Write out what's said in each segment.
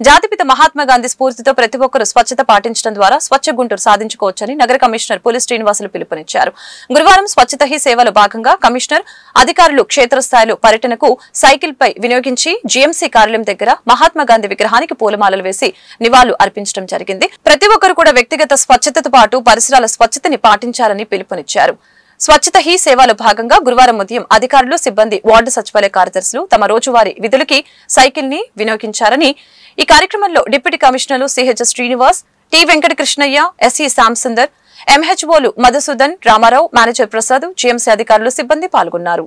జాతిపిత మహాత్మా గాంధీ స్ఫూర్తితో ప్రతి ఒక్కరూ స్వచ్ఛత పాటించడం ద్వారా స్వచ్ఛ గుంటూరు సాధించుకోవచ్చని నగర కమిషనర్ పులి శ్రీనివాసులు పిలుపునిచ్చారు. గురువారం స్వచ్ఛత హీ సేవలో భాగంగా కమిషనర్ అధికారులు క్షేత్రస్థాయిలో పర్యటనకు సైకిల్ పై వినియోగించి జీఎంసీ కార్యాలయం దగ్గర మహాత్మా గాంధీ విగ్రహానికి పూలమాలలు వేసి నివాళులు అర్పించడం జరిగింది. ప్రతి ఒక్కరూ కూడా వ్యక్తిగత స్వచ్ఛతతో పాటు పరిసరాల స్వచ్ఛతని పాటించాలని పిలుపునిచ్చారు. స్వచ్ఛత హీ సేవలో భాగంగా గురువారం ఉదయం అధికారులు సిబ్బంది వార్డు సచివాలయ కార్యదర్శులు తమ రోజువారీ విధులకి సైకిల్ ని వినియోగించారని ఈ కార్యక్రమంలో డిప్యూటీ కమిషనర్లు CH Srinivas, T Venkatakrishnaiah, SE Shyamsundar, ఎంహెచ్ఓలు మధుసూదన్, రామారావు, మేనేజర్ ప్రసాద్, జీఎంసీ అధికారులు సిబ్బంది పాల్గొన్నారు.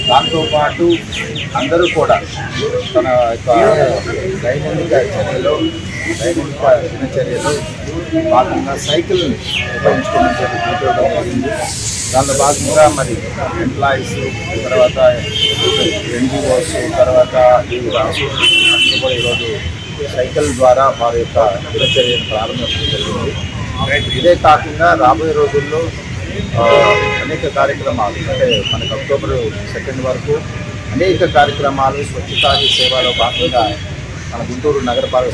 దాంతో పాటు అందరూ కూడా తన యొక్క దైనందిక దినచర్యలో భాగంగా సైకిల్ ఉపయోగించుకునేటువంటి ఉపయోగం జరిగింది. దానిలో భాగంగా మరి ఎంప్లాయీస్, తర్వాత ఎన్జిఓస్, తర్వాత కూడా ఈరోజు సైకిల్ ద్వారా వారి యొక్క దినచర్యను ప్రారంభించడం జరిగింది. ఇదే కాకుండా రాబోయే రోజుల్లో అనేక కార్యక్రమాలు, అంటే మనకు అక్టోబర్ 2 వరకు అనేక కార్యక్రమాలు స్వచ్ఛతా హీ సేవలో భాగంగా మన గుంటూరు నగరపాలక